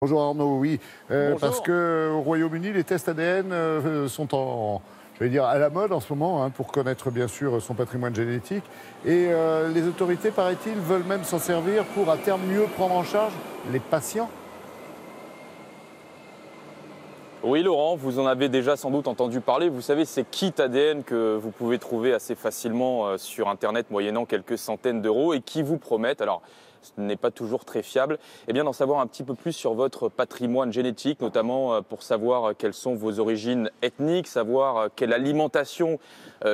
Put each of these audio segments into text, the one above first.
Bonjour Arnaud, oui, Bonjour. parce qu'au Royaume-Uni, les tests ADN sont à la mode en ce moment, hein, pour connaître bien sûr son patrimoine génétique. Et les autorités, paraît-il, veulent même s'en servir pour à terme mieux prendre en charge les patients. Oui, Laurent, vous en avez déjà sans doute entendu parler. Vous savez, ces kits ADN que vous pouvez trouver assez facilement sur Internet, moyennant quelques centaines d'euros, et qui vous promettent, alors ce n'est pas toujours très fiable, eh bien d'en savoir un petit peu plus sur votre patrimoine génétique, notamment pour savoir quelles sont vos origines ethniques, savoir quelle alimentation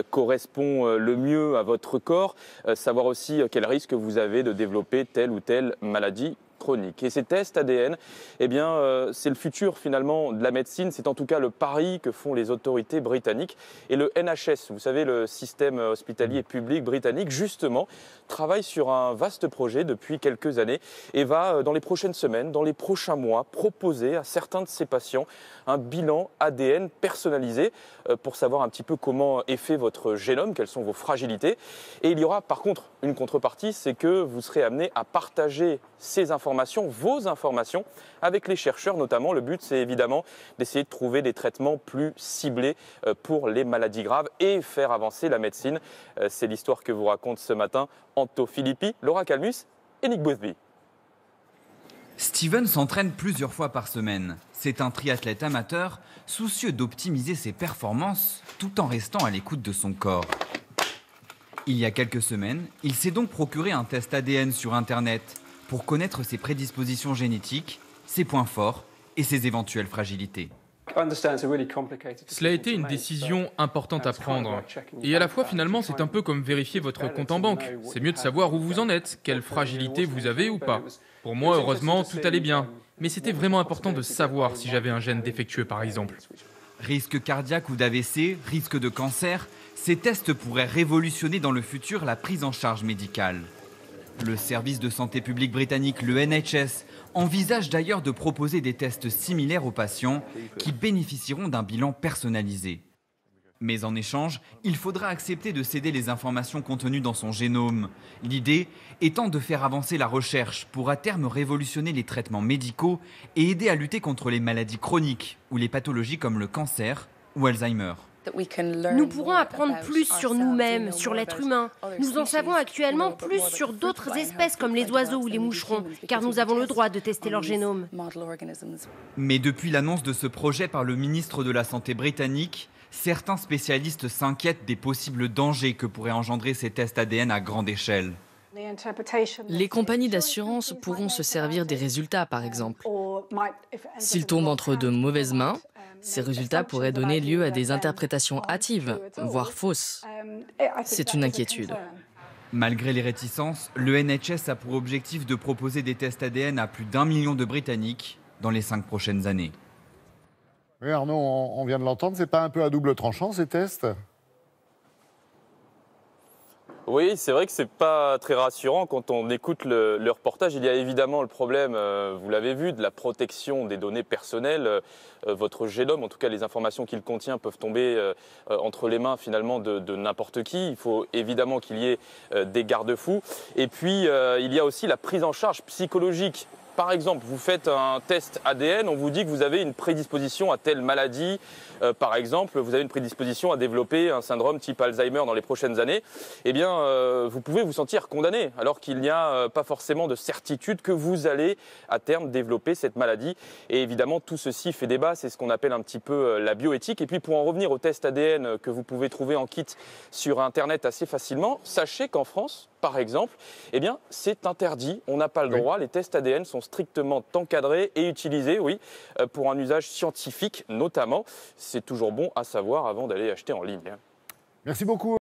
correspond le mieux à votre corps, savoir aussi quel risque vous avez de développer telle ou telle maladie chronique. Et ces tests ADN, eh bien, c'est le futur finalement de la médecine. C'est en tout cas le pari que font les autorités britanniques. Et le NHS, vous savez, le système hospitalier public britannique, justement, travaille sur un vaste projet depuis quelques années et va, dans les prochaines semaines, dans les prochains mois, proposer à certains de ses patients un bilan ADN personnalisé pour savoir un petit peu comment est fait votre génome, quelles sont vos fragilités. Et il y aura par contre une contrepartie, c'est que vous serez amené à partager ces informations, vos informations, avec les chercheurs notamment. Le but, c'est évidemment d'essayer de trouver des traitements plus ciblés pour les maladies graves et faire avancer la médecine. C'est l'histoire que vous raconte ce matin Anto Filippi, Laura Calmus et Nick Boothby. Steven s'entraîne plusieurs fois par semaine. C'est un triathlète amateur, soucieux d'optimiser ses performances tout en restant à l'écoute de son corps. Il y a quelques semaines, il s'est donc procuré un test ADN sur Internet pour connaître ses prédispositions génétiques, ses points forts et ses éventuelles fragilités. Cela a été une décision importante à prendre. Et à la fois, finalement, c'est un peu comme vérifier votre compte en banque. C'est mieux de savoir où vous en êtes, quelle fragilité vous avez ou pas. Pour moi, heureusement, tout allait bien. Mais c'était vraiment important de savoir si j'avais un gène défectueux, par exemple. Risque cardiaque ou d'AVC, risque de cancer, ces tests pourraient révolutionner dans le futur la prise en charge médicale. Le service de santé publique britannique, le NHS, envisage d'ailleurs de proposer des tests similaires aux patients qui bénéficieront d'un bilan personnalisé. Mais en échange, il faudra accepter de céder les informations contenues dans son génome. L'idée étant de faire avancer la recherche pour à terme révolutionner les traitements médicaux et aider à lutter contre les maladies chroniques ou les pathologies comme le cancer ou Alzheimer. Nous pourrons apprendre plus sur nous-mêmes, sur l'être humain. Nous en savons actuellement plus sur d'autres espèces comme les oiseaux ou les moucherons, car nous avons le droit de tester leur génome. Mais depuis l'annonce de ce projet par le ministre de la Santé britannique, certains spécialistes s'inquiètent des possibles dangers que pourraient engendrer ces tests ADN à grande échelle. Les compagnies d'assurance pourront se servir des résultats, par exemple. S'ils tombent entre de mauvaises mains, ces résultats pourraient donner lieu à des interprétations hâtives, voire fausses. C'est une inquiétude. Malgré les réticences, le NHS a pour objectif de proposer des tests ADN à plus d'1 million de Britanniques dans les 5 prochaines années. Oui Arnaud, on vient de l'entendre, c'est pas un peu à double tranchant ces tests ? Oui, c'est vrai que c'est pas très rassurant quand on écoute le reportage. Il y a évidemment le problème, vous l'avez vu, de la protection des données personnelles. Votre génome, en tout cas les informations qu'il contient, peuvent tomber entre les mains finalement de n'importe qui. Il faut évidemment qu'il y ait des garde-fous. Et puis, il y a aussi la prise en charge psychologique. Par exemple, vous faites un test ADN, on vous dit que vous avez une prédisposition à telle maladie. Par exemple, vous avez une prédisposition à développer un syndrome type Alzheimer dans les prochaines années. Eh bien, vous pouvez vous sentir condamné, alors qu'il n'y a pas forcément de certitude que vous allez à terme développer cette maladie. Et évidemment, tout ceci fait débat, c'est ce qu'on appelle un petit peu la bioéthique. Et puis, pour en revenir au test ADN que vous pouvez trouver en kit sur Internet assez facilement, sachez qu'en France, par exemple, eh bien, c'est interdit, on n'a pas le droit. Les tests ADN sont strictement encadrés et utilisés, oui, pour un usage scientifique notamment. C'est toujours bon à savoir avant d'aller acheter en ligne. Merci beaucoup.